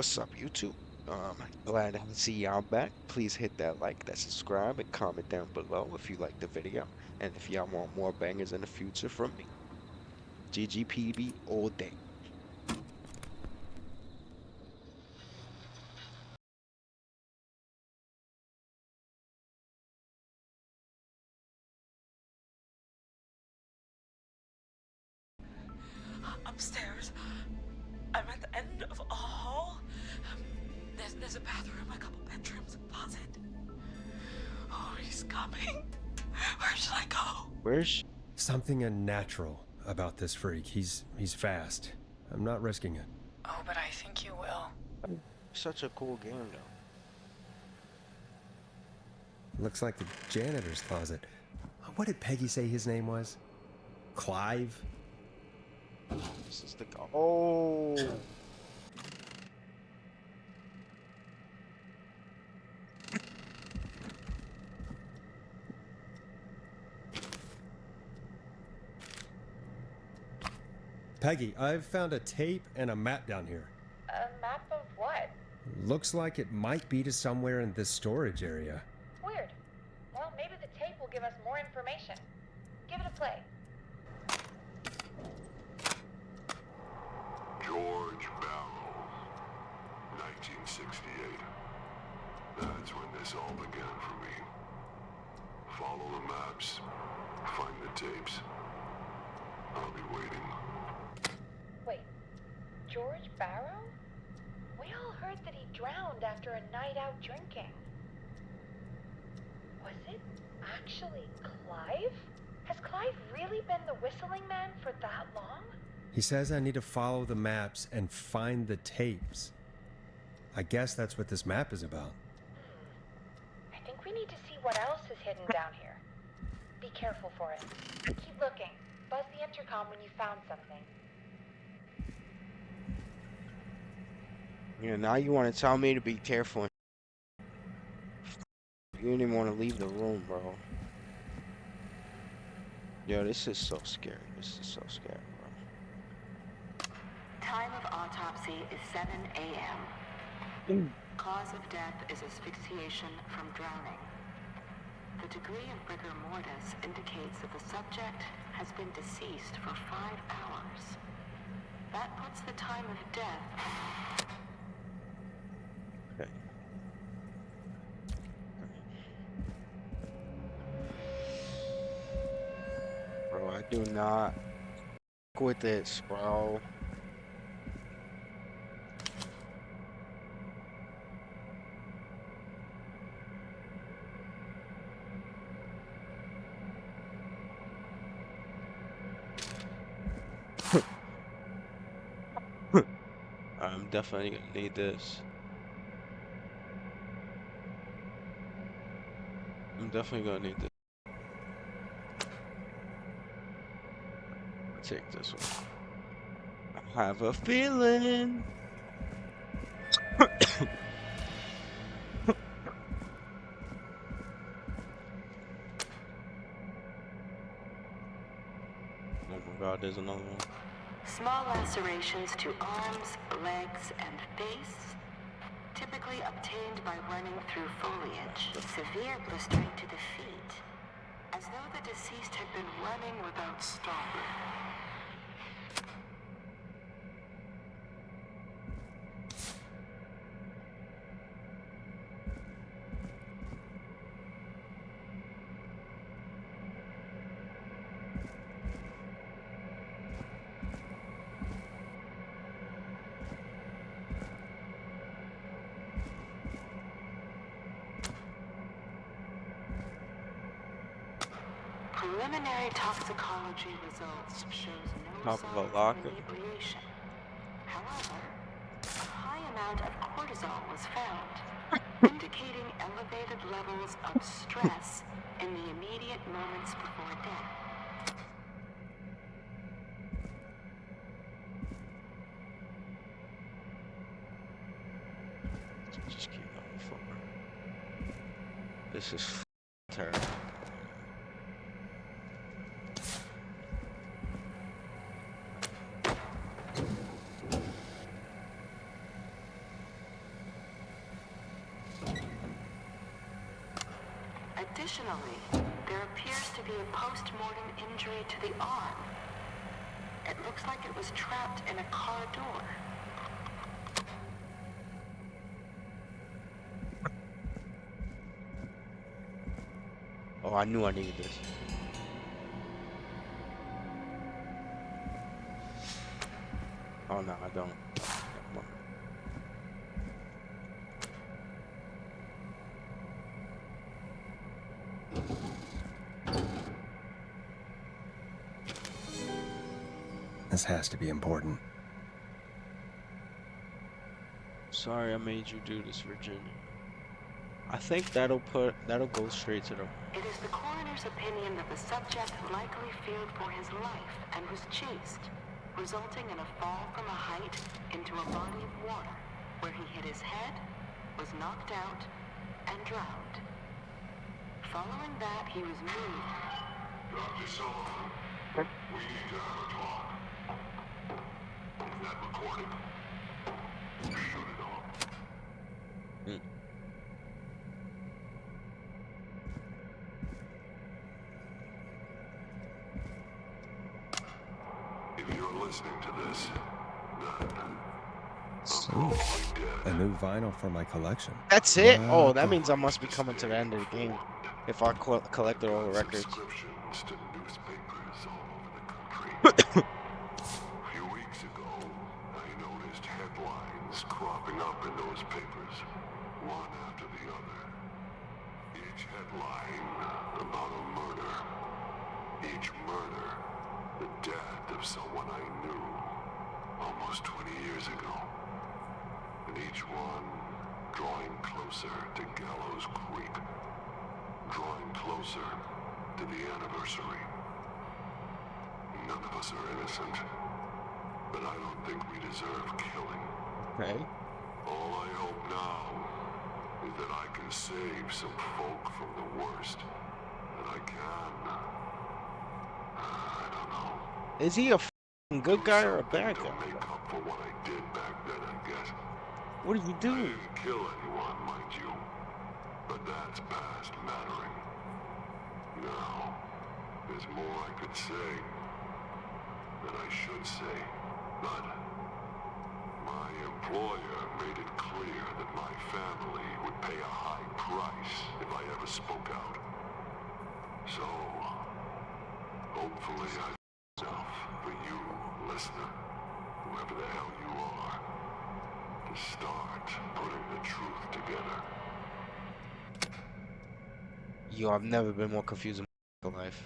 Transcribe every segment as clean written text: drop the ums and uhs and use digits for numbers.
What's up, YouTube? Glad to see y'all back. Please hit that like, that subscribe, and comment down below if you like the video. And if y'all want more bangers in the future from me. GGPB all day. Upstairs. I'm at the end of a hall. There's a bathroom, a couple bedrooms, a closet. Oh, he's coming. Where should I go? Where's Something unnatural about this freak. He's fast. I'm not risking it. Oh, but I think you will. such a cool game though? Looks like the janitor's closet. What did Peggy say his name was? Clive? This is the oh. Peggy, I've found a tape and a map down here. A map of what? Looks like it might be to somewhere in this storage area. Weird. Well, maybe the tape will give us more information. Give it a play. George Barrow, 1968. That's when this all began for me. Follow the maps, find the tapes. I'll be waiting. Wait, George Barrow? We all heard that he drowned after a night out drinking. Was it actually Clive? Has Clive really been the whistling man for that long? He says I need to follow the maps and find the tapes. I guess that's what this map is about. I think we need to see what else is hidden down here. Be careful for it. Keep looking. Buzz the intercom when you found something. Yeah, now you want to tell me to be careful. You didn't even want to leave the room, bro. Yo, this is so scary. This is so scary, bro. Time of autopsy is 7 a.m. Cause of death is asphyxiation from drowning. The degree of rigor mortis indicates that the subject has been deceased for 5 hours. That puts the time of death. Okay. Bro, I do not with this, bro. I'm definitely gonna need this. I'm definitely gonna need this. Take this one. I have a feeling. Oh my god, there's another one. Small lacerations to arms, legs, and face, typically obtained by running through foliage. Severe blistering to the feet, as though the deceased had been running without stopping. Preliminary toxicology results shows no Top of signs a of locker. inebriation. However, a high amount of cortisol was found, indicating elevated levels of stress in the immediate moments before death. Just keep going forward. This is terrible. Additionally, there appears to be a post-mortem injury to the arm. It looks like it was trapped in a car door. Oh, I knew I needed this. Oh no, I don't. Never mind. This has to be important. Sorry I made you do this, Virginia. I think that'll go straight to the. It is the coroner's opinion that the subject likely feared for his life and was chased, resulting in a fall from a height into a body of water, where he hit his head, was knocked out, and drowned. Following that, he was moved. Dr. Sullivan, we need to have a talk. That recording. Shoot it off. If you're listening to this, then So, I'm probably dead. a new vinyl for my collection. That's it? Oh, What that the- means I must be coming to the end of the game if I collected all the records. Subscriptions to newspapers all over the country. A few weeks ago, I noticed headlines cropping up in those papers, one after the other. Each headline about a murder. Each murder, the death of someone I knew almost 20 years ago. And each one drawing closer to Gallows Creek. Drawing closer to the anniversary. None of us are innocent, but I don't think we deserve killing. Okay. All I hope now is that I can save some folk from the worst. That I can. I don't know. Is he a f***ing good guy or a bad To guy? make up for what I did back then, I guess. What did you I do? didn't kill anyone, mind you. But that's past mattering. Now, there's more I could say. That I should say. But my employer made it clear that my family would pay a high price if I ever spoke out. So, hopefully I enough for you, listener, whoever the hell you are, to start putting the truth together. Yo, I've never been more confused in my life.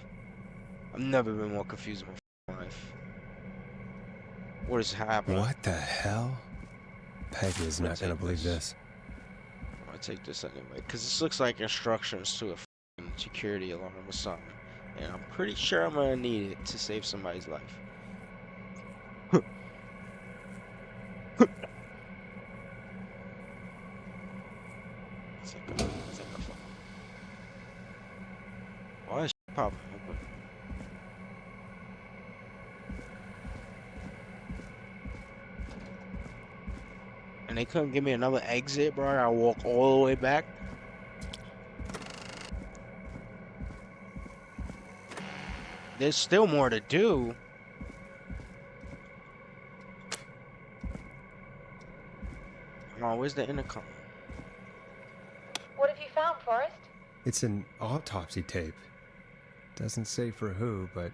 I've never been more confused in my life. What is happening? What the hell? Peggy is not gonna believe this. I'm gonna take this anyway, because this looks like instructions to a f***ing security alarm or something. And I'm pretty sure I'm gonna need it to save somebody's life. It's like a phone. Why is shit popping open? And they couldn't give me another exit, bro. I gotta walk all the way back. There's still more to do. Oh, where's the intercom? What have you found, Forrest? It's an autopsy tape. Doesn't say for who, but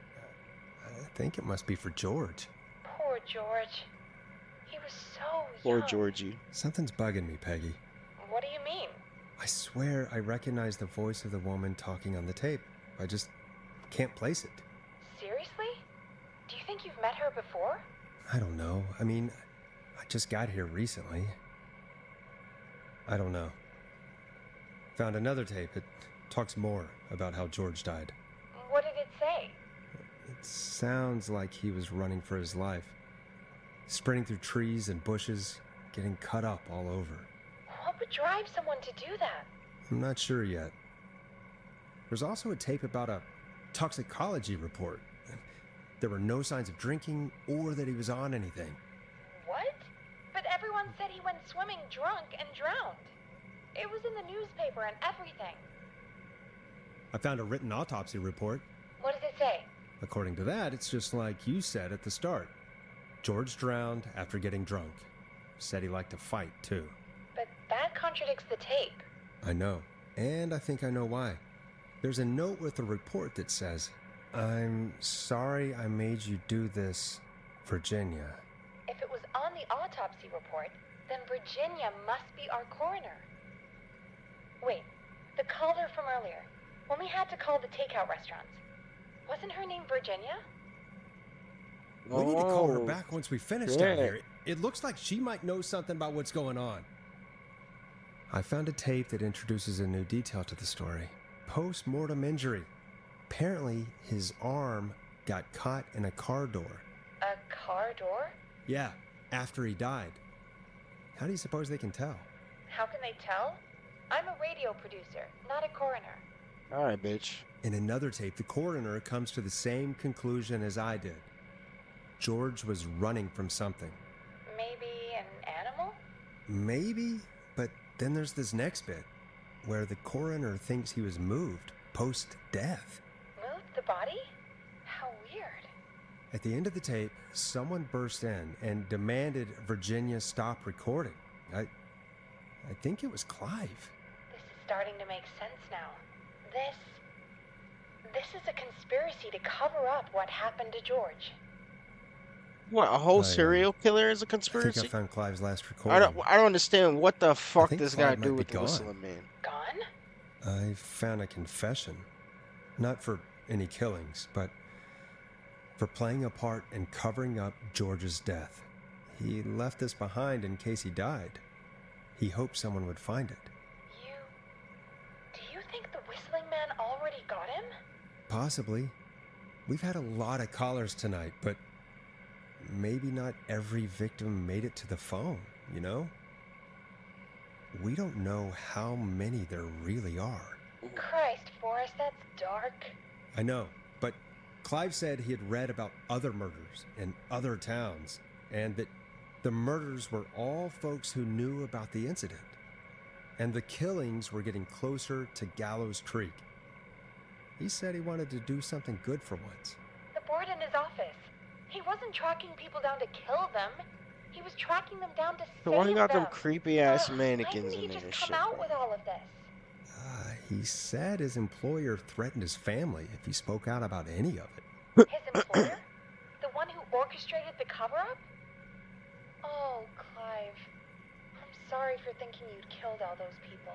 I think it must be for George. Poor George. He was so Poor young. Georgie. Something's bugging me, Peggy. What do you mean? I swear I recognize the voice of the woman talking on the tape. I just can't place it. Seriously? Do you think you've met her before? I don't know. I mean, I just got here recently. I don't know. Found another tape. It talks more about how George died. What did it say? It sounds like he was running for his life. Sprinting through trees and bushes, getting cut up all over. What would drive someone to do that? I'm not sure yet. There's also a tape about a toxicology report. There were no signs of drinking or that he was on anything. What? But everyone said he went swimming drunk and drowned. It was in the newspaper and everything. I found a written autopsy report. What does it say? According to that, it's just like you said at the start. George drowned after getting drunk. Said he liked to fight, too. But that contradicts the tape. I know. And I think I know why. There's a note with the report that says, "I'm sorry I made you do this, Virginia." If it was on the autopsy report, then Virginia must be our coroner. Wait, the caller from earlier, when we had to call the takeout restaurants, wasn't her name Virginia? We need to call her Oh, back once we finish shit. down here. It looks like she might know something about what's going on. I found a tape that introduces a new detail to the story. Post-mortem injury. Apparently, his arm got caught in a car door. A car door? Yeah, after he died. How do you suppose they can tell? How can they tell? I'm a radio producer, not a coroner. All right, bitch. In another tape, the coroner comes to the same conclusion as I did. George was running from something. Maybe an animal? Maybe, but then there's this next bit where the coroner thinks he was moved post-death. Moved the body? How weird. At the end of the tape, someone burst in and demanded Virginia stop recording. I think it was Clive. This is starting to make sense now. This is a conspiracy to cover up what happened to George. What, a whole I, serial killer is a I think conspiracy? I found Clive's last I recording. don't understand what the fuck think this guy Clive do might be with the gone. Whistling Man. Gone? I found a confession. Not for any killings, but for playing a part in covering up George's death. He left this behind in case he died. He hoped someone would find it. Do you think the Whistling Man already got him? Possibly. We've had a lot of callers tonight, but maybe not every victim made it to the phone, you know? We don't know how many there really are. Christ, Forrest, that's dark. I know, but Clive said he had read about other murders in other towns, and that the murders were all folks who knew about the incident. And the killings were getting closer to Gallows Creek. He said he wanted to do something good for once. The board in his office. He wasn't tracking people down to kill them. He was tracking them down to So why save you got them them. creepy ass Ugh, mannequins when did in he there just and come shit? out bro? with all of this? He said his employer threatened his family if he spoke out about any of it. His employer? The one who orchestrated the cover-up? Oh, Clive. I'm sorry for thinking you'd killed all those people.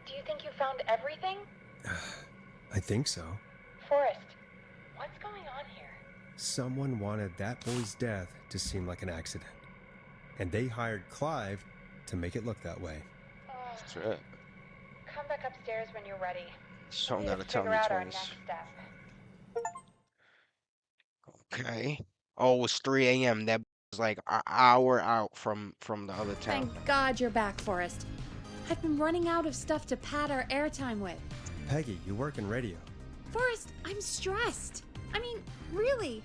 Do you think you found everything? I think so. Forrest, what's going on here? Someone wanted that boy's death to seem like an accident. And they hired Clive to make it look that way. Oh, That's right. come back upstairs when you're ready. So We gotta need to tell figure me out our twice. next step. Okay. Oh, it's 3 a.m. That was like an hour out from the other town. Thank God you're back, Forrest. I've been running out of stuff to pad our airtime with. Peggy, you work in radio. Forrest, I'm stressed. I mean, really,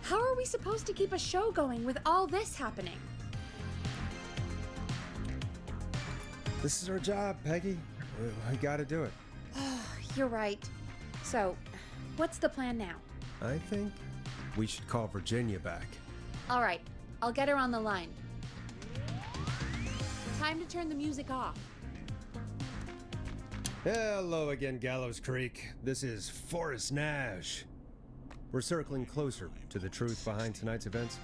how are we supposed to keep a show going with all this happening? This is our job, Peggy. We gotta do it. You're right. So, what's the plan now? I think we should call Virginia back. All right, I'll get her on the line. Time to turn the music off. Hello again, Gallows Creek. This is Forrest Nash. We're circling closer to the truth behind tonight's events.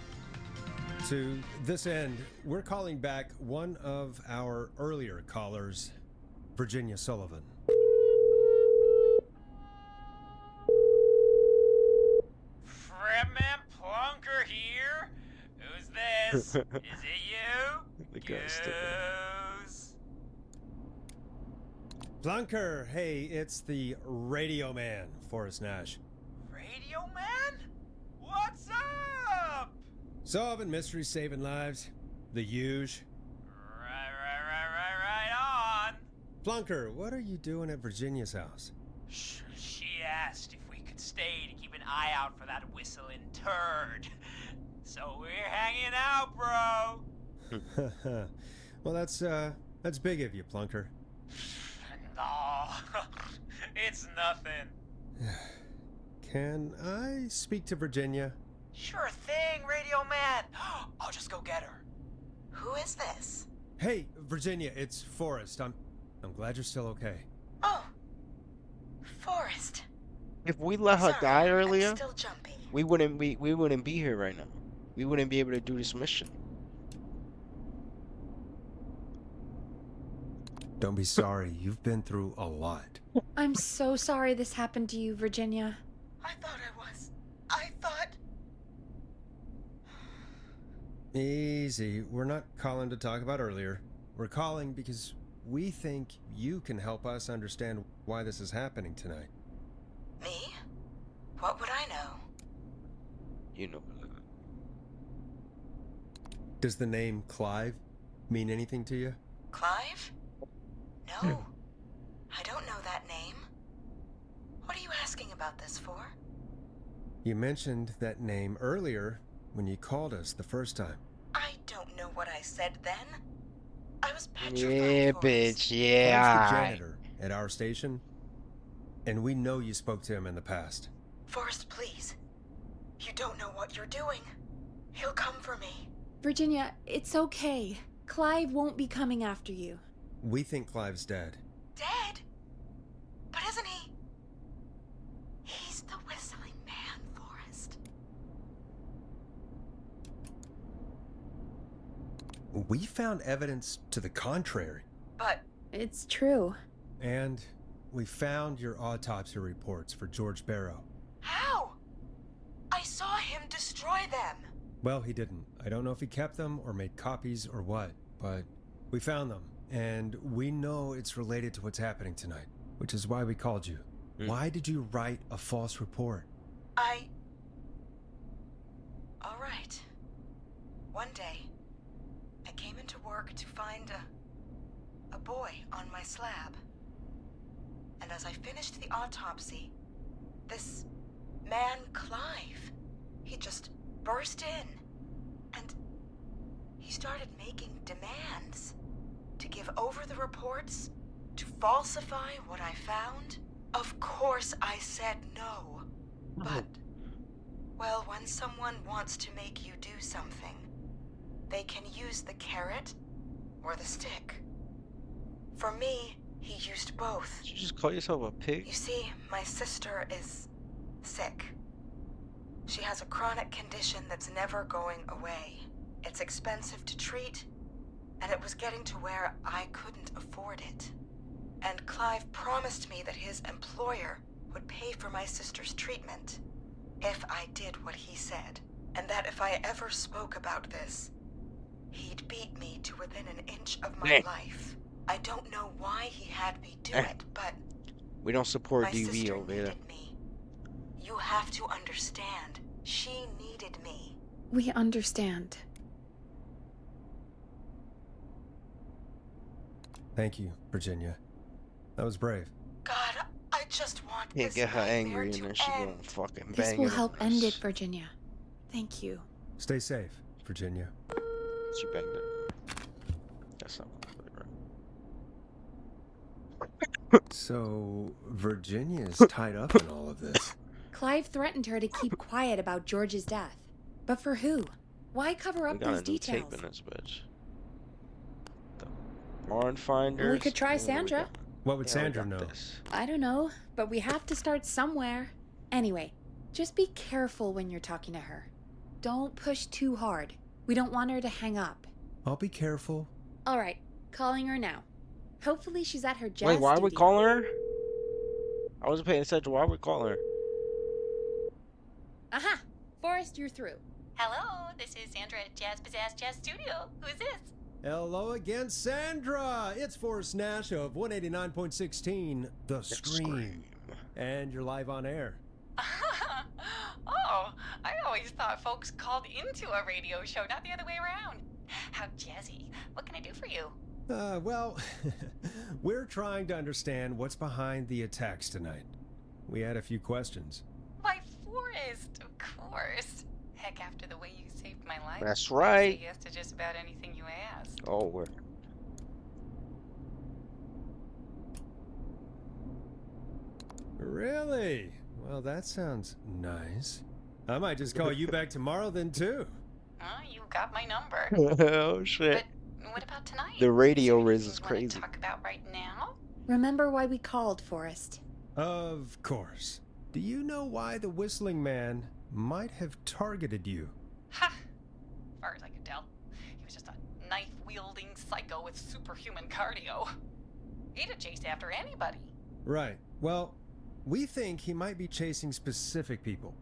To this end, we're calling back one of our earlier callers, Virginia Sullivan. Fredman Plunker here. Who's this? Is it you? The guy's still Goose. Plunker, hey, it's the radio man, Forrest Nash. Radio Man? What's up? Solving mysteries, saving lives. The huge. Right on. Plunker, what are you doing at Virginia's house? She asked if we could stay to keep an eye out for that whistling turd. So we're hanging out, bro. Well, that's big of you, Plunker. No, It's nothing. Can I speak to Virginia? Sure thing, Radio Man. I'll just go get her. Who is this? Hey, Virginia, it's Forrest. I'm glad you're still okay. Oh, Forrest. If we let her Sorry, die earlier, I'm still jumpy. we wouldn't be here right now. We wouldn't be able to do this mission. Don't be sorry. You've been through a lot. I'm so sorry this happened to you, Virginia. I thought I was. I thought... Easy. We're not calling to talk about earlier. We're calling because we think you can help us understand why this is happening tonight. Me? What would I know? You know. Does the name Clive mean anything to you? Clive? No. I don't know that name. What are you asking about this for? You mentioned that name earlier when you called us the first time. I don't know what I said then. I was petrified. Yeah, Forrest. bitch. Clive's Yeah. the janitor at our station, and we know you spoke to him in the past. Forrest, please. You don't know what you're doing. He'll come for me. Virginia, it's okay. Clive won't be coming after you. We think Clive's dead. Dead? But isn't he? He's the whistling man, Forrest. We found evidence to the contrary. But It's true. And we found your autopsy reports for George Barrow. how? I saw him destroy them. Well, he didn't. I don't know if he kept them or made copies or what, but we found them. And we know it's related to what's happening tonight, which is why we called you. Why did you write a false report? All right. One day, I came into work to find a boy on my slab. And as I finished the autopsy, this man, Clive, he just burst in. And he started making demands to give over the reports, to falsify what I found. Of course I said no. But, well, when someone wants to make you do something, they can use the carrot or the stick. For me, he used both. Did you just call yourself a pig? You see, my sister is sick. She has a chronic condition that's never going away. It's expensive to treat, and it was getting to where I couldn't afford it. And Clive promised me that his employer would pay for my sister's treatment if I did what he said, and that if I ever spoke about this, he'd beat me to within an inch of my life. I don't know why he had me do it, but We don't support my DV sister over here. needed me. You have to understand, she needed me. We understand. Thank you, Virginia. That was brave. God, I just want Can't this get her nightmare angry and to then she gonna end. fucking This bang will it help on end us. it, Virginia. Thank you. Stay safe, Virginia. She banged it. That's not completely right. So, Virginia's tied up in all of this. Clive threatened her to keep quiet about George's death. But for who? Why cover We up got these a new tape details? in this bitch. The Barn Finders. We could try What do we Sandra. got? What would Yeah, we Sandra got know? this. I don't know, but we have to start somewhere. Anyway, just be careful when you're talking to her. Don't push too hard. We don't want her to hang up. I'll be careful. All right, calling her now. Hopefully she's at her jazz Wait, why are we studio. calling her? I wasn't paying attention. Why are we calling her? Aha! Forrest, you're through. Hello, this is Sandra at Jazz Pizzazz Jazz Studio. Who's this? Hello again, Sandra! It's Forrest Nash of 189.16, The Scream. And you're live on air. Oh, I always thought folks called into a radio show, not the other way around. How jazzy. What can I do for you? Well, we're trying to understand what's behind the attacks tonight. We had a few questions. Why, Forrest, of course. Heck, after the way you saved my life. That's I right. say yes to just about anything you ask. Oh, we're. Really? Well, that sounds nice. I might just call you back tomorrow then, too. You got my number. Oh shit. But what about tonight? The radio Is there riz anything is you want crazy. to talk about right now? Remember why we called, Forrest? Of course. Do you know why the Whistling Man might have targeted you? Ha! As far as I could tell, he was just a knife-wielding psycho with superhuman cardio. He'd have chased after anybody. Right. Well, we think he might be chasing specific people.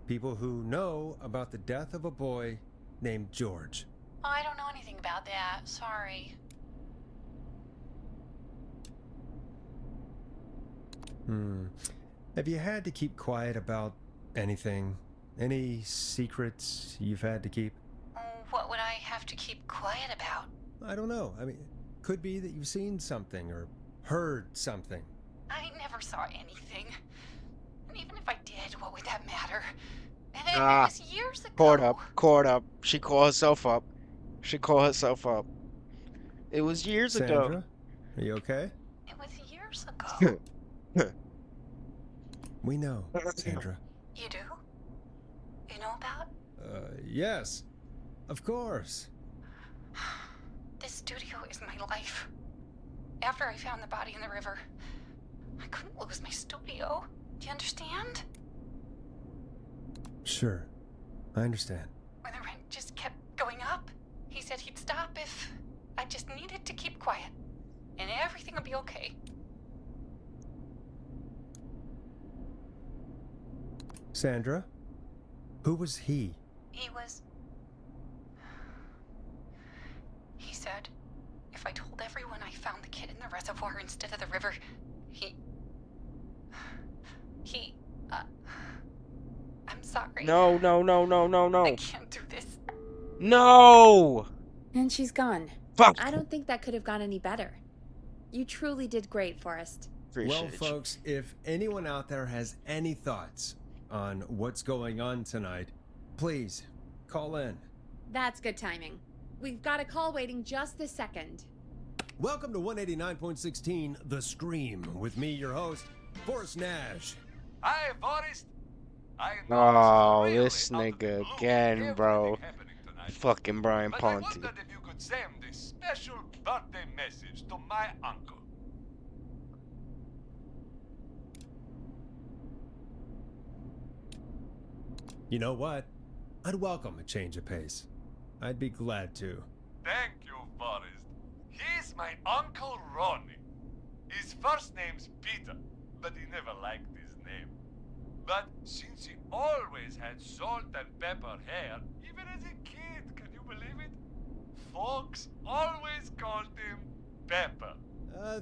People who know about the death of a boy named George. Oh, I don't know anything about that. Sorry. Have you had to keep quiet about anything? Any secrets you've had to keep? What would I have to keep quiet about? I don't know. I mean, could be that you've seen something or heard something. I never saw anything. And even if I did, what would that matter? And it Ah, was years ago. Caught up. She called herself up. It was years Sandra, ago. are you okay? It was years ago. We know, Sandra. You do? You know about? Yes. Of course. This studio is my life. After I found the body in the river, I couldn't lose my studio. Do you understand? Sure. I understand. When the rent just kept going up, he said he'd stop if I just needed to keep quiet. And everything would be okay. Sandra? Who was he? He said if I told everyone I found the kid in the reservoir instead of the river, I'm sorry. No. I can't do this. No! And she's gone. Fuck! I don't think that could have gone any better. You truly did great, Forrest. Well, Appreciate you. folks, if anyone out there has any thoughts on what's going on tonight, please call in. That's good timing. We've got a call waiting just this second. Welcome to 189.16 The Scream with me, your host, Forrest Nash. Hi, Forrest. Oh, this nigga again, bro. Fucking Brian But I Ponte. wondered if you could send this special birthday message to my uncle. You know what? I'd welcome a change of pace. I'd be glad to. Thank you, Forrest. He's my Uncle Ronnie. His first name's Peter, but he never liked his name. But since he always had salt and pepper hair, even as a kid, can you believe it? Folks always called him Pepper.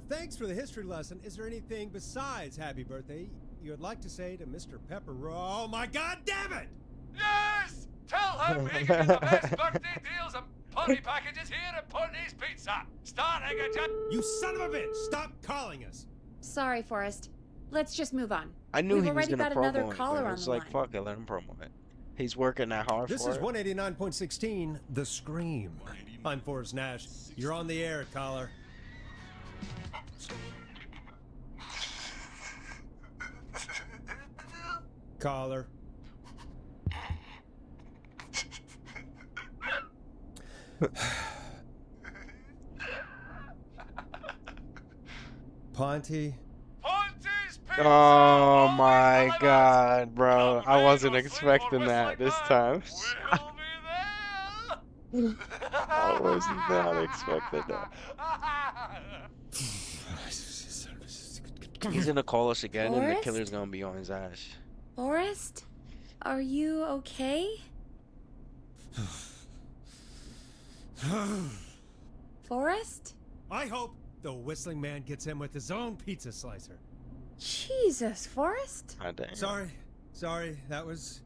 Thanks for the history lesson. Is there anything besides happy birthday you would like to say to Mr. Pepper? Oh my god damn it! Yes! Tell him he can get the best birthday deals and pony packages here at Pony's Pizza. Starting at just... You son of a bitch! Stop calling us! Sorry, Forrest. Let's just move on. I knew We've he was already gonna got another promo it, caller but I on was the like, line. fuck it, let him promo it. He's working that hard This for is it. 189.16 The Scream. I'm Forrest Nash. You're on the air, caller. Caller. Ponte. Ponte's Pizza! Oh always my delivers. god, bro. Come I rain wasn't or sleet or expecting mist that like this that, time. we'll be there. I was not expecting that. He's gonna call us again and the Forrest? killer's gonna be on his ass. Forrest? Are you okay? Forrest? I hope the Whistling Man gets him with his own pizza slicer. Jesus, Forrest? God damn. Sorry, that was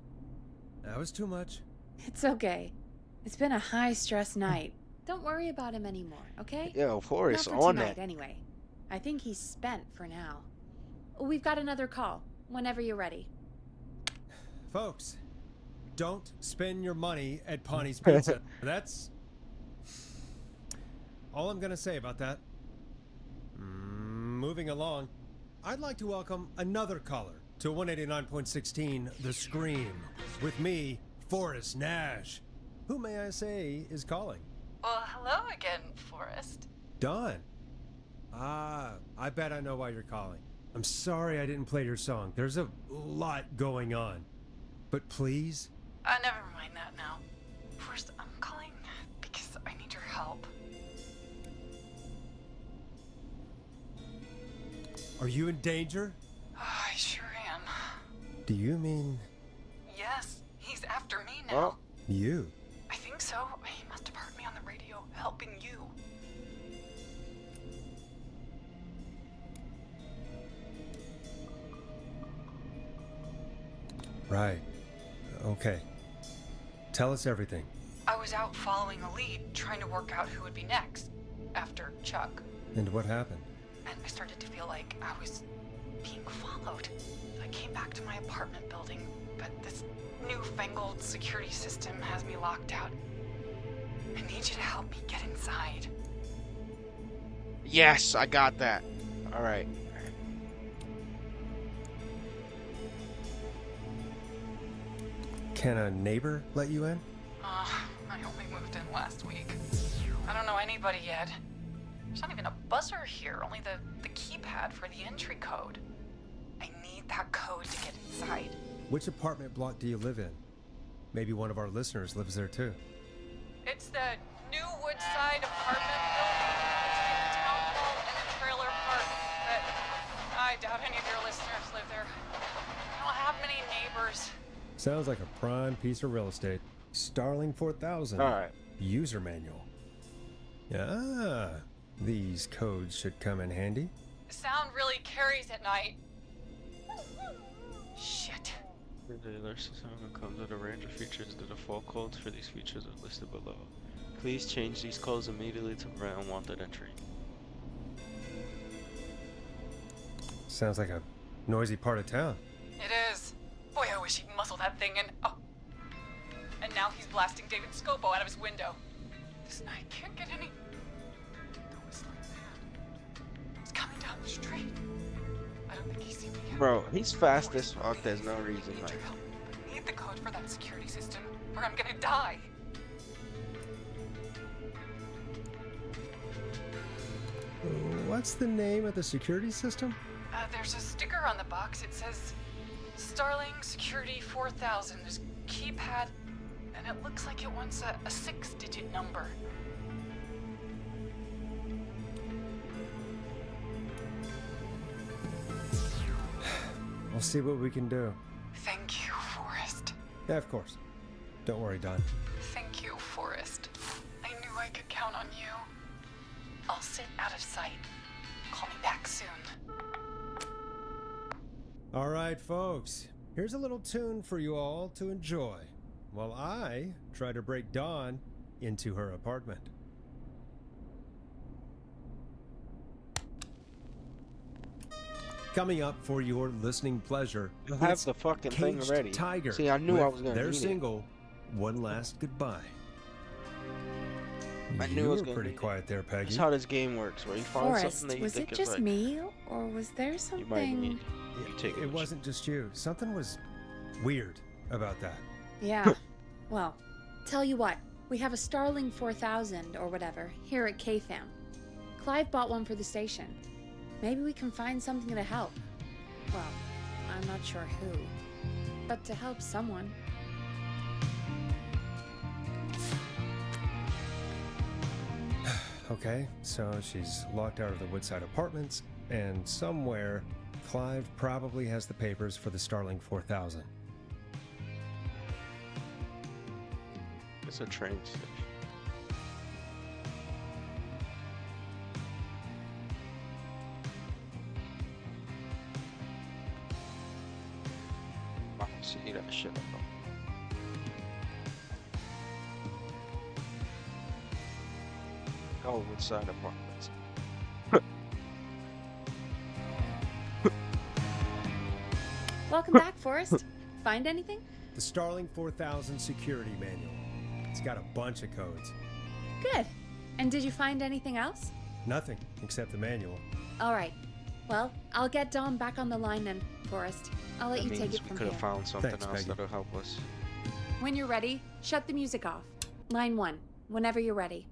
too much. It's okay. It's been a high-stress night. Don't worry about him anymore, okay? Yo, Not Forrest, for on tonight, that. anyway. I think he's spent for now. We've got another call, whenever you're ready. Folks, don't spend your money at Pawnee's Pizza. That's all I'm gonna say about that. Moving along. I'd like to welcome another caller to 189.16 The Scream. With me, Forrest Nash. Who, may I say, is calling? Well, hello again, Forrest. Don. I bet I know why you're calling. I'm sorry I didn't play your song. There's a lot going on. But please? Never mind that now. Forrest, I'm calling because I need your help. Are you in danger? I sure am. Do you mean Yes, he's after me now. you? I think so. He must have heard me on the radio helping you. Right. Okay. Tell us everything. I was out following a lead, trying to work out who would be next, after Chuck. And what happened? And I started to feel like I was being followed. I came back to my apartment building, but this newfangled security system has me locked out. I need you to help me get inside. Yes, I got that. All right. Can a neighbor let you in? I only moved in last week. I don't know anybody yet. There's not even a buzzer here, only the keypad for the entry code. I need that code to get inside. Which apartment block do you live in? Maybe one of our listeners lives there too. It's the new Woodside apartment building between the town hall and the trailer park. But I doubt any of your listeners live there. I don't have many neighbors. Sounds like a prime piece of real estate. Starling 4000. All right. User manual. Ah, these codes should come in handy. Sound really carries at night. Shit. The alert system comes with a range of features. The default codes for these features are listed below. Please change these codes immediately to prevent unwanted entry. Sounds like a noisy part of town. It is. Boy, I wish he'd muzzle that thing and... Oh. And now he's blasting David Scopo out of his window. This night can't get any... The whistling man. He's coming down the street. I don't think he's seen me yet. Bro, he's fast as fuck. There's no reason. I need Like, your help. I need the code for that security system, or I'm gonna die. What's the name of the security system? There's a sticker on the box. It says Starling Security 4000. There's a keypad, and it looks like it wants a 6-digit number. We'll see what we can do. Thank you, Forrest. Yeah, of course. Don't worry, Don. Thank you, Forrest. I knew I could count on you. I'll sit out of sight. Call me back soon. All right, folks. Here's a little tune for you all to enjoy while I try to break Dawn into her apartment. Coming up for your listening pleasure, you have it's the fucking thing Caged ready. Tiger. See, I knew with I was gonna their need it. single, One Last Goodbye. I knew You I was were gonna pretty need it. quiet there, Peggy. That's how this game works. Where you find Forrest, something that you was think it is just like, me, or was there you might something... need. You take It wasn't just you. Something was weird about that. Yeah. Well, tell you what, we have a Starling 4000 or whatever here at KFAM. Clive bought one for the station. Maybe we can find something to help. Well, I'm not sure who, but to help someone. Okay, so she's locked out of the Woodside Apartments, and somewhere Clive probably has the papers for the Starling 4000. It's a train station. I can see that shit. Oh, Woodside Apartments. Welcome back, Forrest. Find anything? The Starling 4000 security manual. It's got a bunch of codes. Good. And did you find anything else? Nothing except the manual. All right. Well, I'll get Dom back on the line then, Forrest. I'll let That you take means it we from could here. have found something Thanks, else Peggy. that'll help us. When you're ready, shut the music off. Line 1, whenever you're ready.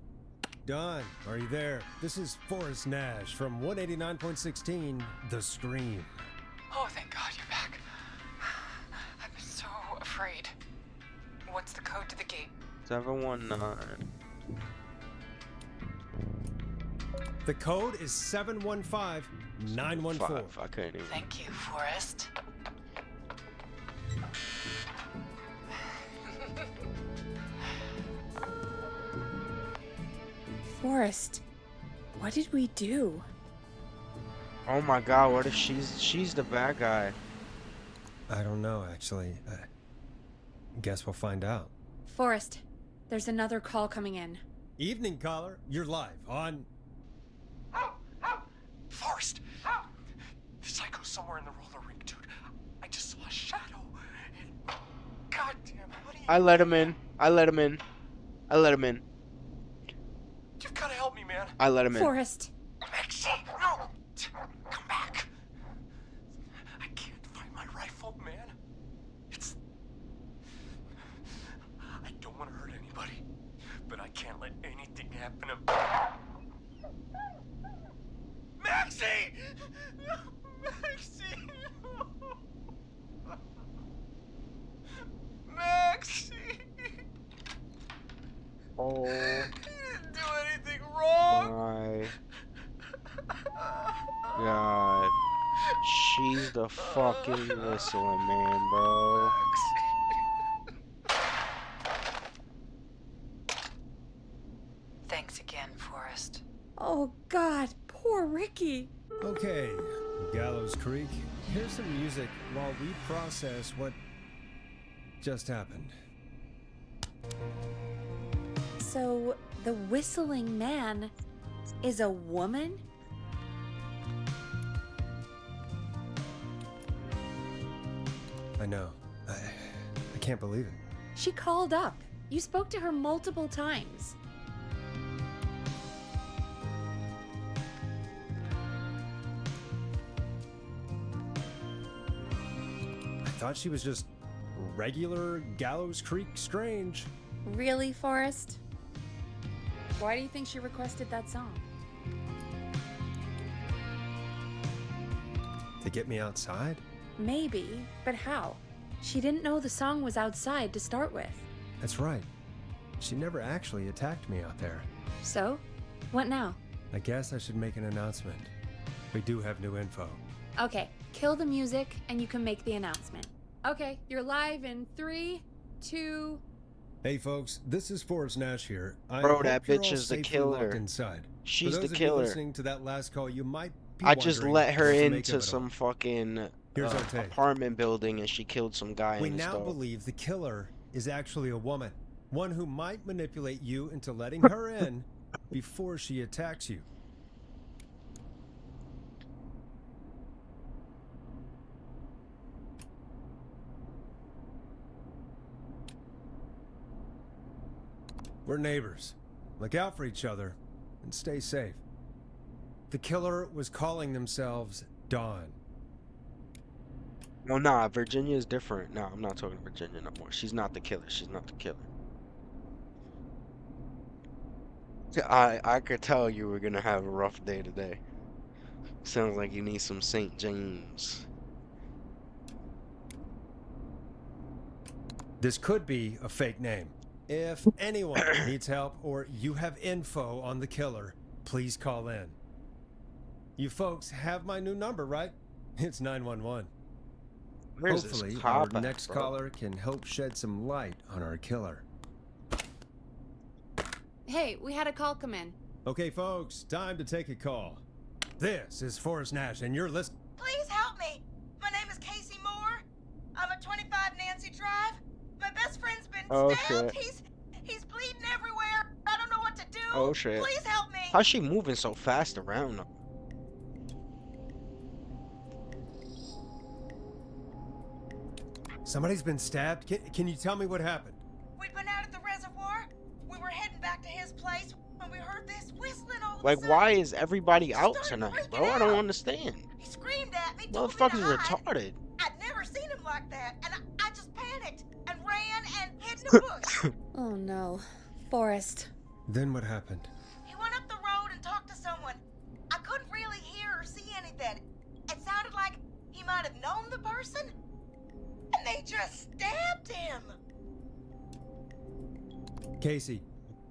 Don, are you there? This is Forrest Nash from 189.16, The Scream. Oh, thank God you're back. I've been so afraid. What's the code to the gate? 719. The code is 715914. 5. I couldn't even. Thank you, Forrest. Forrest, what did we do? Oh my God! What if she's the bad guy? I don't know, actually. Guess we'll find out. Forrest, there's another call coming in. Evening, caller. You're live on... Forrest! The psycho's somewhere in the roller rink, dude. I just saw a shadow. And... Goddamn, how do you... I let him in. I let him in. I let him in. You've gotta help me, man. I let him in. Forrest, Maxie, no! Come back. I can't find my rifle, man. It's... I don't want to hurt anybody, but I can't let anything happen to... Maxie! Maxie! Maxie! Oh You didn't do anything wrong! my God! She's the fucking whistling man, bro. Thanks again, Forrest. oh God, poor Ricky. Okay, Gallows Creek. Here's some music while we process what just happened. So, the whistling man is a woman? I know. I can't believe it. She called up. You spoke to her multiple times. I thought she was just regular Gallows Creek Strange. Really, Forrest? Why do you think she requested that song? To get me outside? Maybe, but how? She didn't know the song was outside to start with. That's right. She never actually attacked me out there. So, what now? I guess I should make an announcement. We do have new info. Okay, kill the music and you can make the announcement. Okay, you're live in 3, 2... Hey folks, this is Forrest Nash here. I Bro, hope that you're bitch all is the safely killer. locked inside. She's For the those of you killer. listening to that last call, you might be I just wondering let her what to make of into it some all. fucking Here's our take. apartment building and she killed some guy We in the now store. believe the killer is actually a woman. One who might manipulate you into letting her in before she attacks you. We're neighbors. Look out for each other and stay safe. The killer was calling themselves Dawn. No, nah, Virginia is different. No, I'm not talking to Virginia no more. She's not the killer. She's not the killer. I could tell you were gonna have a rough day today. Sounds like you need some St. James. This could be a fake name. If anyone needs help or you have info on the killer, please call in. You folks have my new number, right? It's 911. Where's this Hopefully, cop our at, next bro? caller can help shed some light on our killer. Hey, we had a call come in. Okay, folks, time to take a call. This is Forrest Nash, and you're listening. Please help me. My name is Casey Moore. I'm at 25 Nancy Drive. My best friend's been Oh, stabbed. shit. He's bleeding everywhere. I don't know what to do. Oh, shit. Please help me. How's she moving so fast around though? Somebody's been stabbed. Can you tell me what happened? We'd been out at the reservoir. We were heading back to his place when we heard this whistling all of a Like, sudden. why is everybody She out started tonight, freaking bro? I don't out. understand. He he told me to Motherfucker's hide, retarded. I'd never seen him like that, and I just panicked and ran and hid in a bush. Oh no. Forrest. Then what happened? He went up the road and talked to someone. I couldn't really hear or see anything. It sounded like he might have known the person, and they just stabbed him. Casey,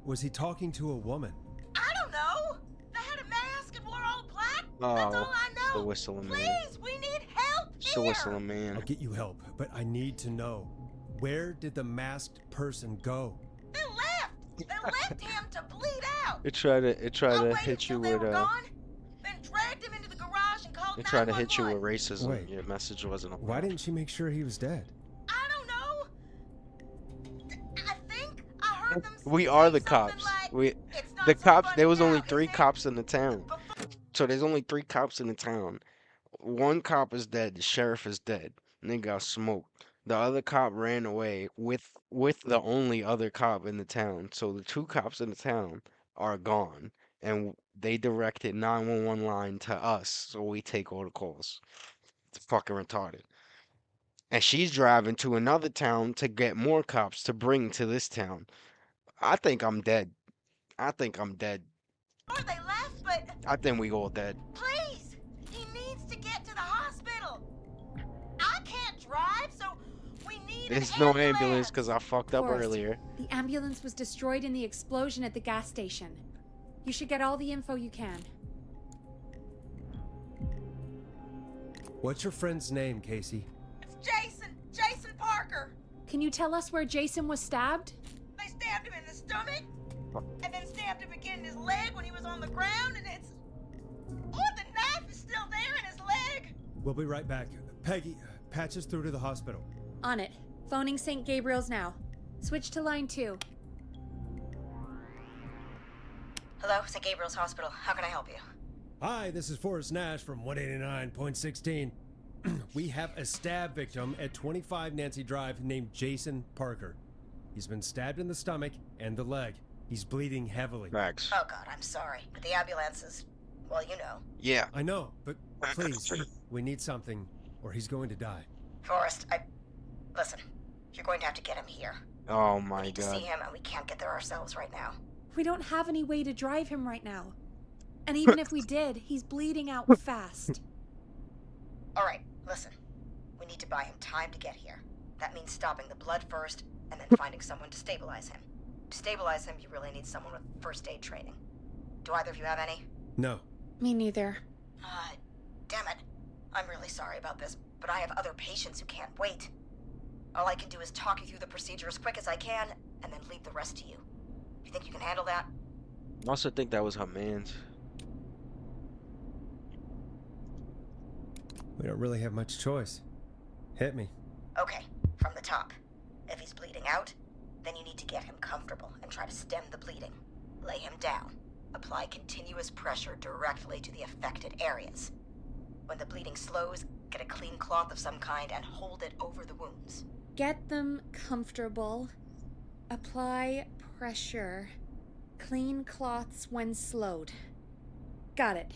was he talking to a woman? I don't know. They had a mask and wore all black. That's all I It's the know. whistling man. Please, we need help It's the here. whistling man. I'll get you help, but I need to know. Where did the masked person go? They left. They left him to bleed out. It tried to I waited hit you till they with were gone, then dragged him into the garage and called it tried to hit you 911. with racism. Wait. Your message wasn't a Why didn't she make sure he was dead? I don't know. I think I heard them We say are the something cops. like, We "It's not the so cops. funny There was now, only is 3 it?" cops in the town. Before So there's only 3 cops in the town. One cop is dead. The sheriff is dead. And they got smoked. The other cop ran away with the only other cop in the town. So the 2 cops in the town are gone, and they directed 911 line to us, so we take all the calls. It's fucking retarded. And she's driving to another town to get more cops to bring to this town. I think I'm dead. I think I'm dead. they left, but I think we all dead. please, he needs to get to the hospital. I can't drive, so we need There's an no ambulance. ambulance because I fucked up Forrest, earlier. The ambulance was destroyed in the explosion at the gas station. You should get all the info you can. What's your friend's name, Casey? It's Jason Parker. Can you tell us where Jason was stabbed? They stabbed him in the stomach, and then stabbed him again in his leg when he was on the ground, and it's... Oh, the knife is still there in his leg. We'll be right back. Peggy, patch us through to the hospital. On it. Phoning St. Gabriel's now. Switch to line 2. Hello, St. Gabriel's Hospital. How can I help you? Hi, this is Forrest Nash from 189.16. We have a stab victim at 25 Nancy Drive named Jason Parker. He's been stabbed in the stomach and the leg. He's bleeding heavily. Max. Oh, God, I'm sorry. But the ambulance is... Well, you know. Yeah. I know, but please, we need something or he's going to die. Forrest, Listen, you're going to have to get him here. Oh We my need to god. see him, and we can't get there ourselves right now. We don't have any way to drive him right now. And even if we did, he's bleeding out fast. All right, listen. We need to buy him time to get here. That means stopping the blood first, and then finding someone to stabilize him. To stabilize him, you really need someone with first aid training. Do either of you have any? No. Me neither. Damn it. I'm really sorry about this, but I have other patients who can't wait. All I can do is talk you through the procedure as quick as I can, and then leave the rest to you. You think you can handle that? I also think that was her man's. We don't really have much choice. Hit me. Okay, from the top. If he's bleeding out, then you need to get him comfortable and try to stem the bleeding. Lay him down. Apply continuous pressure directly to the affected areas. When the bleeding slows, get a clean cloth of some kind and hold it over the wounds. Get them comfortable. Apply pressure. Clean cloths when slowed. Got it.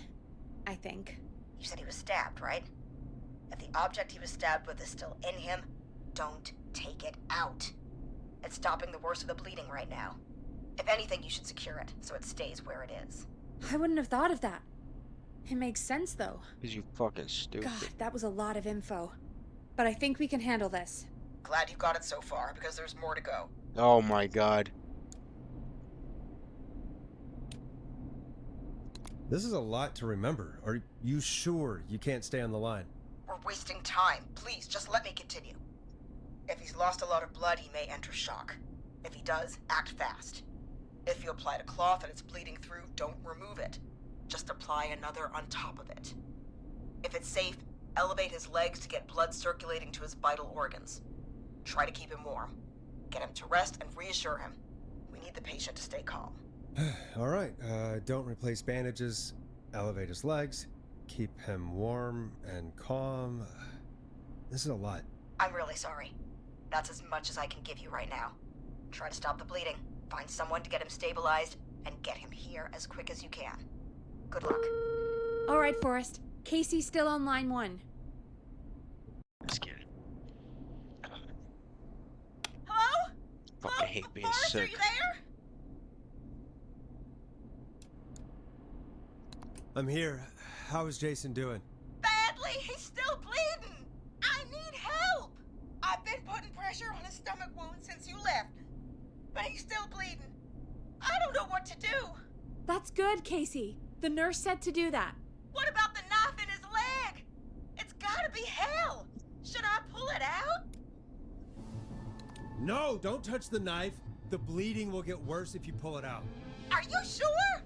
I think. You said he was stabbed, right? If the object he was stabbed with is still in him, don't take it out. It's stopping the worst of the bleeding right now. If anything, you should secure it so it stays where it is. I wouldn't have thought of that. It makes sense, though. Cause you fucking stupid. God, that was a lot of info. But I think we can handle this. Glad you got it so far, because there's more to go. Oh my god. This is a lot to remember. Are you sure you can't stay on the line? We're wasting time. Please, just let me continue. If he's lost a lot of blood, he may enter shock. If he does, act fast. If you applied a cloth and it's bleeding through, don't remove it. Just apply another on top of it. If it's safe, elevate his legs to get blood circulating to his vital organs. Try to keep him warm. Get him to rest and reassure him. We need the patient to stay calm. All right. Don't replace bandages. Elevate his legs. Keep him warm and calm. This is a lot. I'm really sorry. That's as much as I can give you right now. Try to stop the bleeding, find someone to get him stabilized, and get him here as quick as you can. Good luck. All right, Forrest. Casey's still on line 1. Let's get it. Hello? Fucking hate being Forrest, are sick. you there? I'm here. How is Jason doing? Badly. He's still bleeding. I need help. I've been putting pressure on his stomach wound since you left, but he's still bleeding. I don't know what to do. That's good, Casey. The nurse said to do that. What about the knife in his leg? It's gotta be hell. Should I pull it out? No, don't touch the knife. The bleeding will get worse if you pull it out. Are you sure?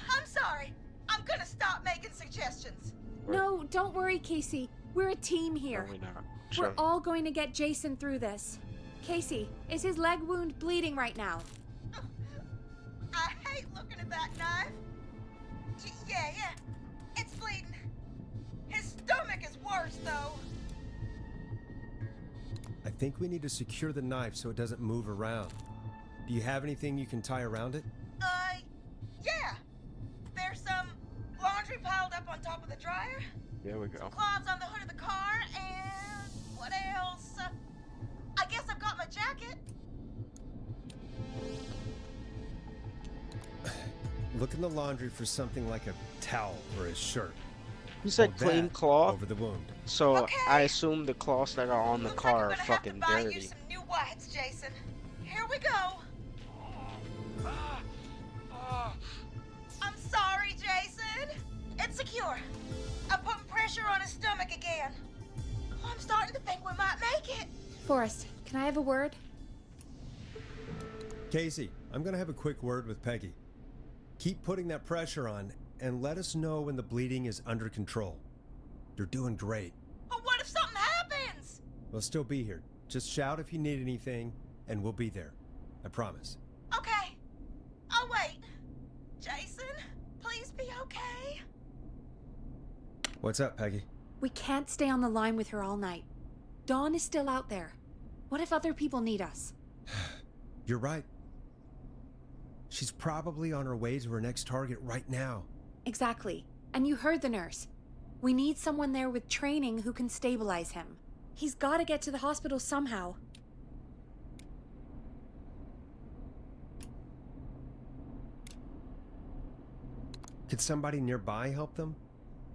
I'm sorry. I'm gonna stop making suggestions. No, don't worry, Casey. We're a team here. No, we're not. We're Sure. all going to get Jason through this. Casey, is his leg wound bleeding right now? I hate looking at that knife. Yeah. It's bleeding. His stomach is worse, though. I think we need to secure the knife so it doesn't move around. Do you have anything you can tie around it? Yeah. There's some laundry piled up on top of the dryer. There we go. Some cloths on the hood of the car, and what else? I guess I've got my jacket. Look in the laundry for something like a towel or a shirt. You said Hold clean that cloth, over the wound. so Okay. I assume the cloths that are on the Looks car like are I'm gonna have fucking to buy you dirty. some new whites, Jason. Here we go. I'm sorry, Jason. It's secure. I'm putting pressure on his stomach again. I'm starting to think we might make it. Forrest, can I have a word? Casey, I'm gonna have a quick word with Peggy. Keep putting that pressure on and let us know when the bleeding is under control. You're doing great. But what if something happens? We'll still be here. Just shout if you need anything, and we'll be there. I promise. Okay. I'll wait. Jason, please be okay. What's up, Peggy? We can't stay on the line with her all night. Dawn is still out there. What if other people need us? You're right. She's probably on her way to her next target right now. Exactly. And you heard the nurse. We need someone there with training who can stabilize him. He's got to get to the hospital somehow. Could somebody nearby help them?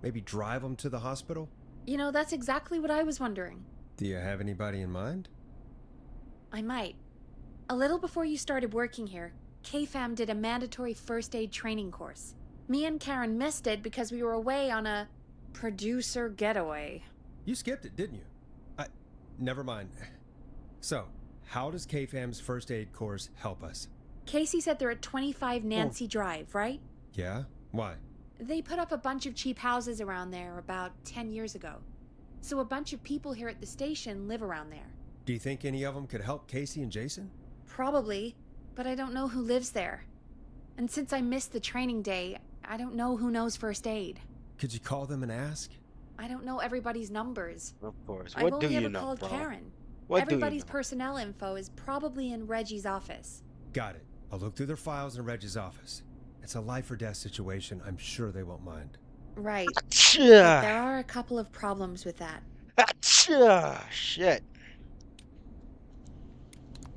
Maybe drive them to the hospital? You know, that's exactly what I was wondering. Do you have anybody in mind? I might. A little before you started working here, KFAM did a mandatory first aid training course. Me and Karen missed it because we were away on a producer getaway. You skipped it, didn't you? Never mind. So, how does KFAM's first aid course help us? Casey said they're at 25 Nancy Drive, right? Yeah? Why? They put up a bunch of cheap houses around there about 10 years ago. So a bunch of people here at the station live around there. Do you think any of them could help Casey and Jason? Probably, but I don't know who lives there. And since I missed the training day, I don't know who knows first aid. Could you call them and ask? I don't know everybody's numbers. Of course. I've What do only you ever know, called bro? Karen. What do you Everybody's know? personnel info is probably in Reggie's office. Got it. I'll look through their files in Reggie's office. It's a life or death situation. I'm sure they won't mind. Right. But Achoo! there are a couple of problems with that. Achoo! Shit.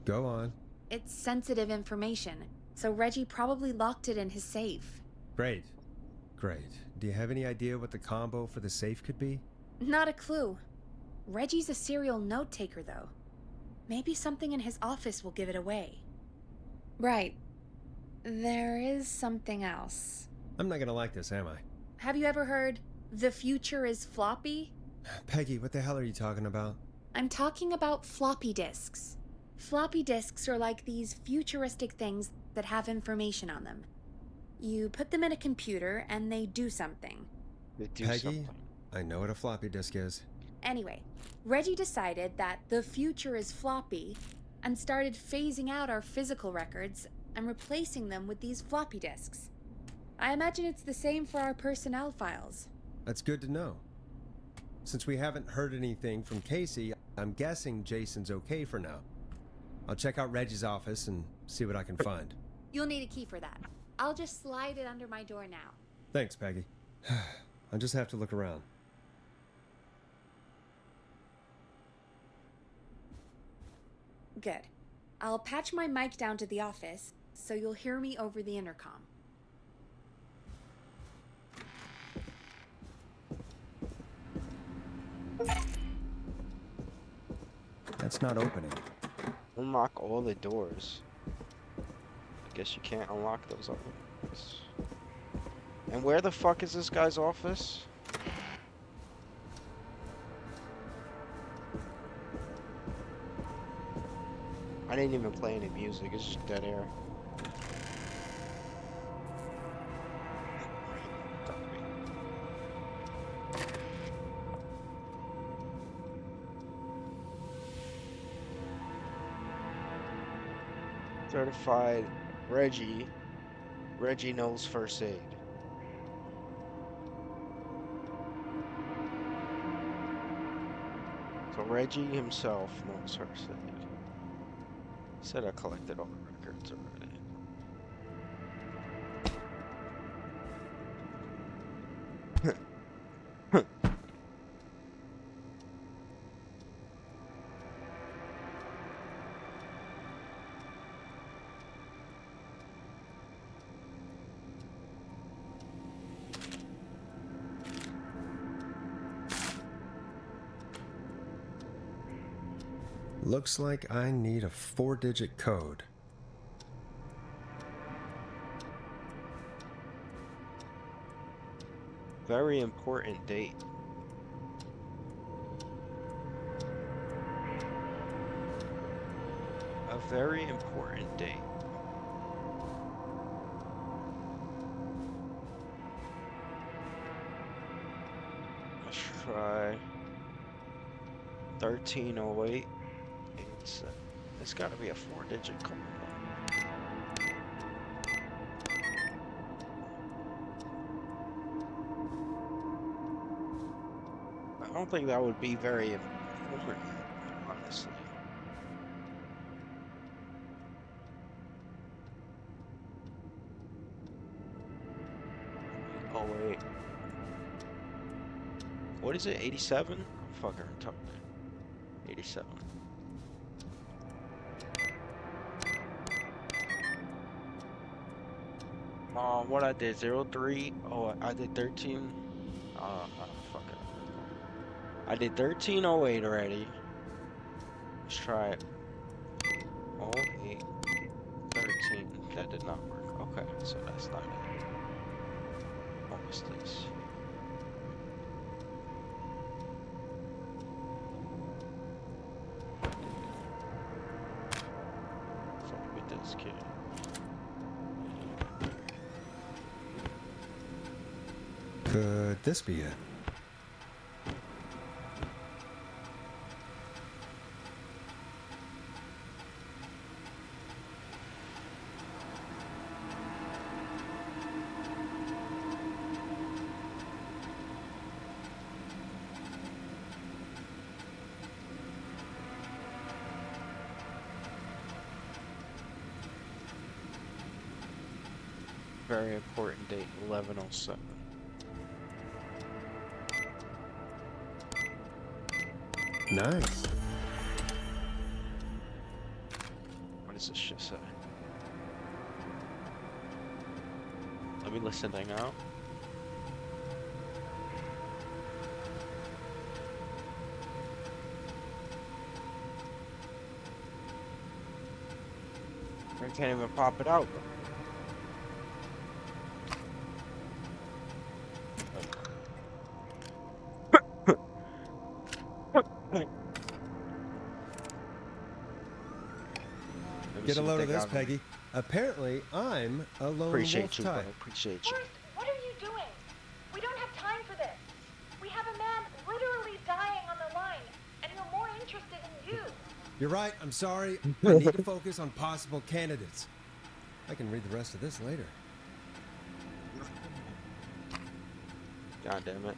Go on. It's sensitive information, so Reggie probably locked it in his safe. Great. Great. Do you have any idea what the combo for the safe could be? Not a clue. Reggie's a serial note taker, though. Maybe something in his office will give it away. Right. There is something else. I'm not gonna like this, am I? Have you ever heard, the future is floppy? Peggy, what the hell are you talking about? I'm talking about floppy disks. Floppy disks are like these futuristic things that have information on them. You put them in a computer and they do something. They do Peggy, something. I know what a floppy disk is. Anyway, Reggie decided that the future is floppy and started phasing out our physical records and replacing them with these floppy disks. I imagine it's the same for our personnel files. That's good to know. Since we haven't heard anything from Casey, I'm guessing Jason's okay for now. I'll check out Reggie's office and see what I can find. You'll need a key for that. I'll just slide it under my door now. Thanks, Peggy. I'll just have to look around. Good. I'll patch my mic down to the office, so you'll hear me over the intercom. That's not opening. Unlock all the doors. I guess you can't unlock those other ones. And where the fuck is this guy's office? I didn't even play any music, it's just dead air. Certified Reggie. Reggie knows first aid. So Reggie himself knows first aid. Said I collected all the records already. Looks like I need a 4-digit code. Very important date. A very important date. Let's try 1308. It's gotta be a 4-digit code. I don't think that would be very important, honestly. Oh wait. What is it? 87? I'm fucking retarded. 87. What I did, 03. Oh, I did 13. Fuck it. I did 1308 already. Let's try it. 08, 13. That did not work. Okay, so that's not it. What was this? Fuck with this kid. Could this be it? Very important date, 1107. Nice. What does this shit say? Let me listen thing out. I can't even pop it out. Get a load of this, Peggy. Apparently, I'm a lone Appreciate wolf you, bro. type. Appreciate you. Forrest, what are you doing? We don't have time for this. We have a man literally dying on the line, and we're more interested in you. You're right. I'm sorry. I need to focus on possible candidates. I can read the rest of this later. God damn it.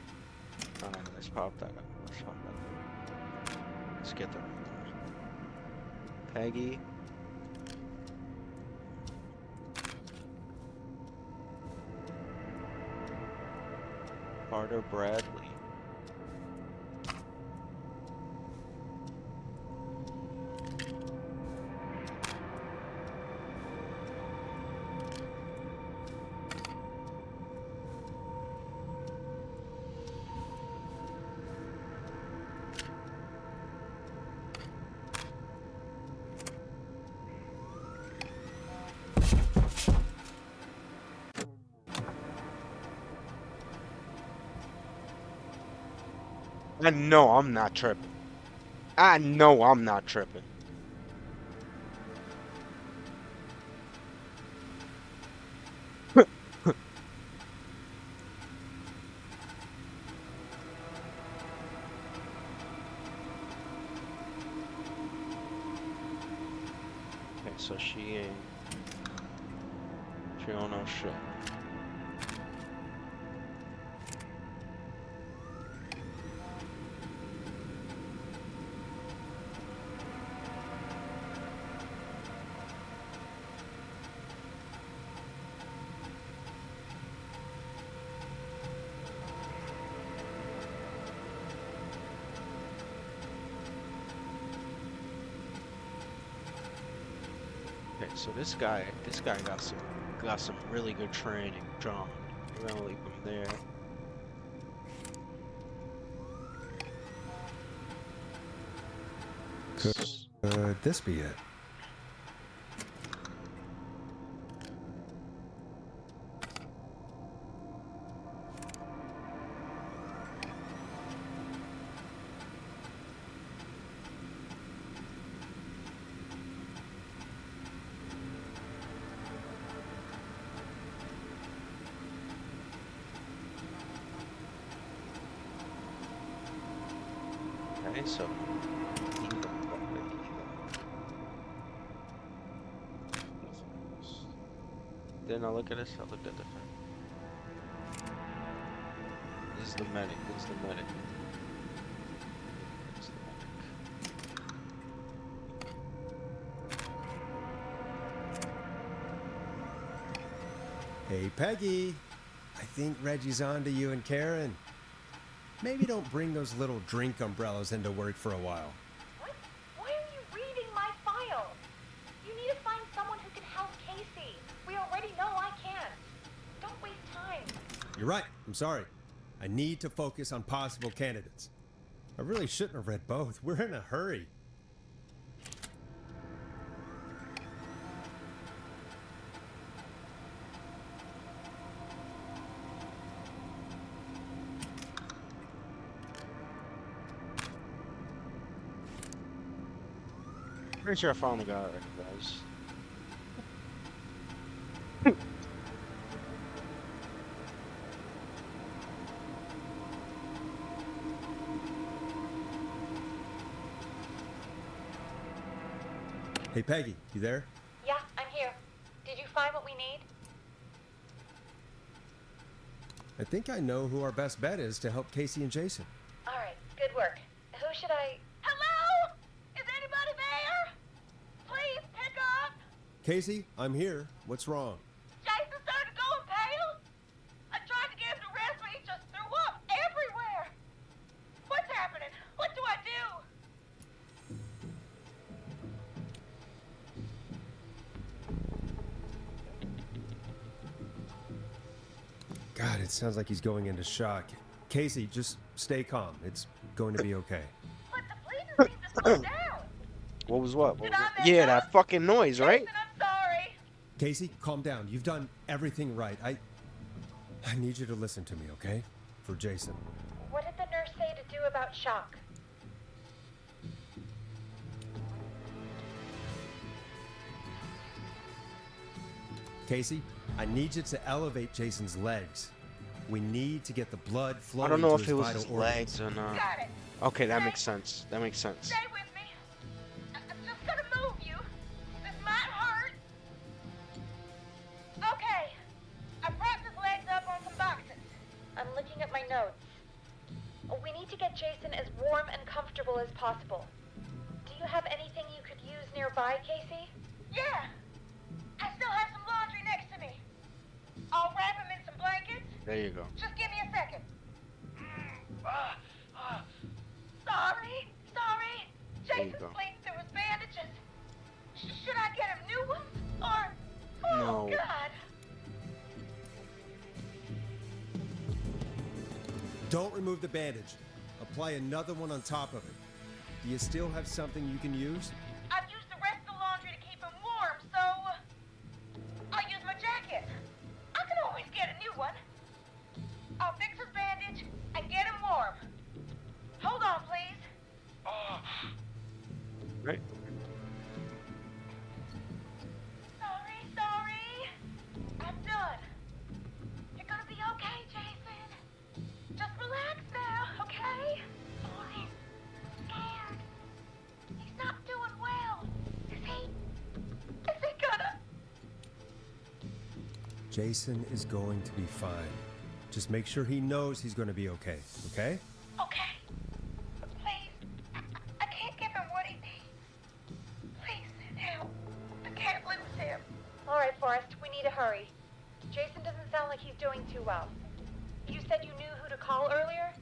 Let's pop that up. Let's pop that up. Let's get the Peggy. Carter Bradley. I know I'm not tripping. I know I'm not tripping. Okay, so she don't know shit. Okay, so this guy got some really good training, John. We're gonna leave him there. Could this be it? Okay, so then I look at this. I looked at the thing. This is the medic. This is the medic. This is the medic. Hey, Peggy. I think Reggie's on to you and Karen. Maybe don't bring those little drink umbrellas into work for a while. What? Why are you reading my file? You need to find someone who can help Casey. We already know I can't. Don't waste time. You're right. I'm sorry. I need to focus on possible candidates. I really shouldn't have read both. We're in a hurry. Pretty sure I finally got it, guys. Hey, Peggy, you there? Yeah, I'm here. Did you find what we need? I think I know who our best bet is to help Casey and Jason. All right, good work. Who should I... Hello? Is anybody there? Please pick up. Casey, I'm here. What's wrong? Jason started going pale. I tried to get him to rest, but he just threw up everywhere. What's happening? What do I do? God, it sounds like he's going into shock. Casey, just stay calm. It's going to be okay. But the bleeding seems to slow down. What was what? Did I mess Yeah, up? that fucking noise, right? Jason, I'm sorry. Casey, calm down. You've done everything right. I need you to listen to me, okay? For Jason. What did the nurse say to do about shock? Casey, I need you to elevate Jason's legs. We need to get the blood flowing I don't know to if his it was vital his organs. legs or not. Got it. Okay, that makes sense. That makes sense. Stay with me. I'm just gonna move you. This might hurt. Okay. I propped his legs up on some boxes. I'm looking at my notes. We need to get Jason as warm and comfortable as possible. Do you have anything you could use nearby, Casey? Yeah. I still have some laundry next to me. I'll wrap him in some blankets. There you go. Just give me a second. Sorry. There you Jason's go. bleeding through his bandages. Should I get him new ones? Or... Oh, No. God. Don't remove the bandage. Apply another one on top of it. Do you still have something you can use? I've used the rest of the laundry to keep him warm, so... I'll use my jacket. I can always get a new one. I'll fix his bandage and get him warm. Hold Right? Sorry. I'm done. You're gonna be okay, Jason. Just relax now, okay? Oh, he's scared. He's not doing well. Is he gonna... Jason is going to be fine. Just make sure he knows he's going to be okay, okay? Okay. Please. I can't give him what he needs. Please, help. I can't lose him. All right, Forrest, we need to hurry. Jason doesn't sound like he's doing too well. You said you knew who to call earlier?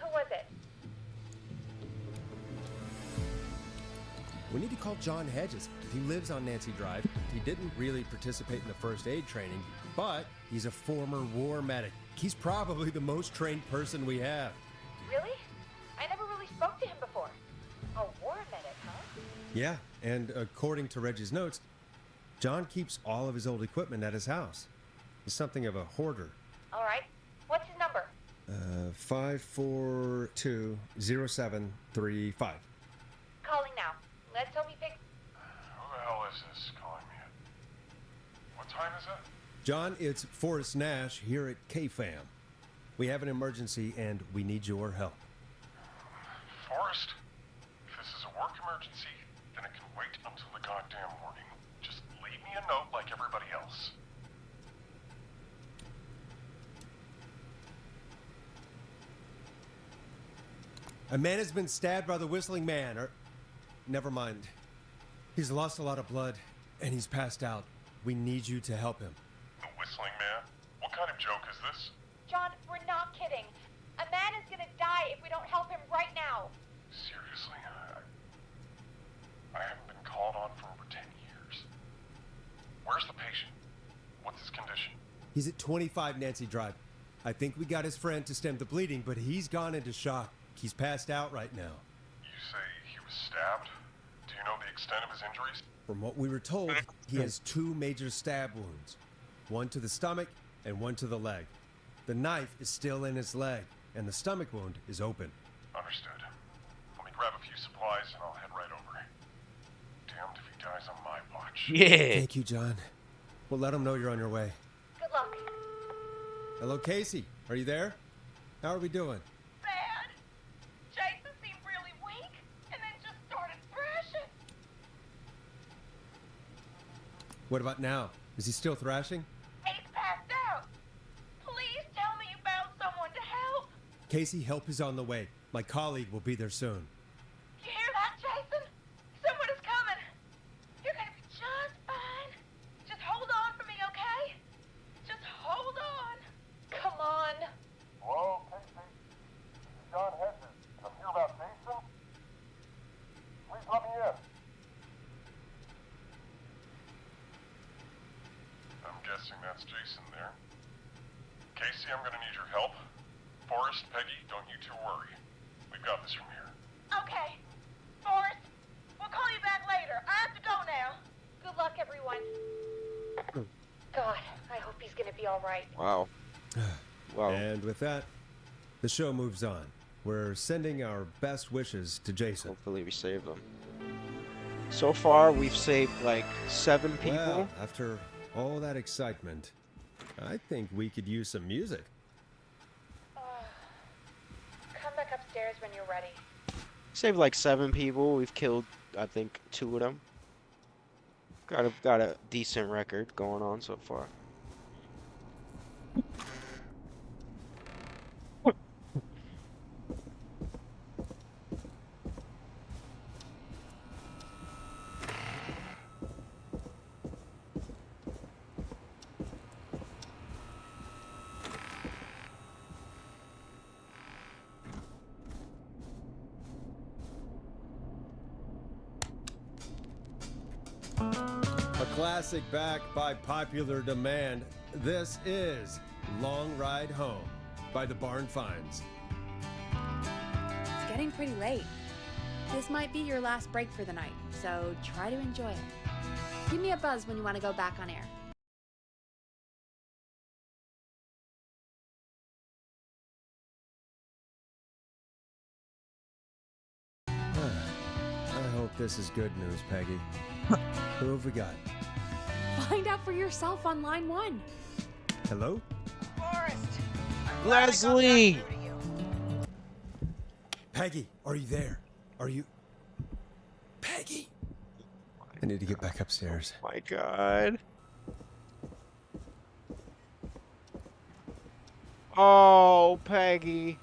Who was it? We need to call John Hedges. He lives on Nancy Drive. He didn't really participate in the first aid training, but he's a former war medic. He's probably the most trained person we have. Really? I never really spoke to him before. A war medic, huh? Yeah, and according to Reggie's notes, John keeps all of his old equipment at his house. He's something of a hoarder. All right. What's his number? 5420735. Calling now. Let's hope he picks... Who the hell is this calling me at? What time is it? John, it's Forrest Nash here at KFAM. We have an emergency and we need your help. Forrest, if this is a work emergency, then it can wait until the goddamn morning. Just leave me a note like everybody else. A man has been stabbed by the Whistling Man, or... Never mind. He's lost a lot of blood, and he's passed out. We need you to help him. The Whistling Man? What kind of joke is this? John, we're not kidding. A man is gonna die if we don't help him right now. Seriously? I haven't been called on for over 10 years. Where's the patient? What's his condition? He's at 25 Nancy Drive. I think we got his friend to stem the bleeding, but he's gone into shock. He's passed out right now. You say he was stabbed? Do you know the extent of his injuries? From what we were told, he has 2 major stab wounds. One to the stomach and one to the leg. The knife is still in his leg, and the stomach wound is open. Understood. Let me grab a few supplies and I'll head right over. Damned if he dies on my watch. Yeah. Thank you, John. We'll let him know you're on your way. Good luck. Hello, Casey. Are you there? How are we doing? Bad. Jason seemed really weak and then just started thrashing. What about now? Is he still thrashing? He's passed out. Please tell me you found someone to help. Casey, help is on the way. My colleague will be there soon. You hear that, Jason? Someone is coming. You're gonna be just fine. Just hold on for me, okay? Just hold on. Come on. Hello, Casey. This is John Hedges. I'm here about Jason. Please let me in. I'm guessing that's Jason there. Casey, I'm gonna need your help. Forrest, Peggy, don't you two worry. We've got this from here. Okay. Forrest, we'll call you back later. I have to go now. Good luck, everyone. God, I hope he's gonna be all right. Wow. Wow. And with that, the show moves on. We're sending our best wishes to Jason. Hopefully we save them. So far, we've saved like 7 people. Well, after all that excitement, I think we could use some music. Come back upstairs when you're ready. Saved like 7 people. We've killed, I think, 2 of them. Got a decent record going on so far. A classic back by popular demand. This is Long Ride Home by the Barn Finds. It's getting pretty late. This might be your last break for the night, so try to enjoy it. Give me a buzz when you want to go back on air. I hope hope this is good news, Peggy. Who have we got? Find out for yourself on line 1. Hello? Forrest! I'm glad I got Leslie! back through to you. Peggy, are you there? Are you... Peggy? I need to get back upstairs. My God. Oh, Peggy.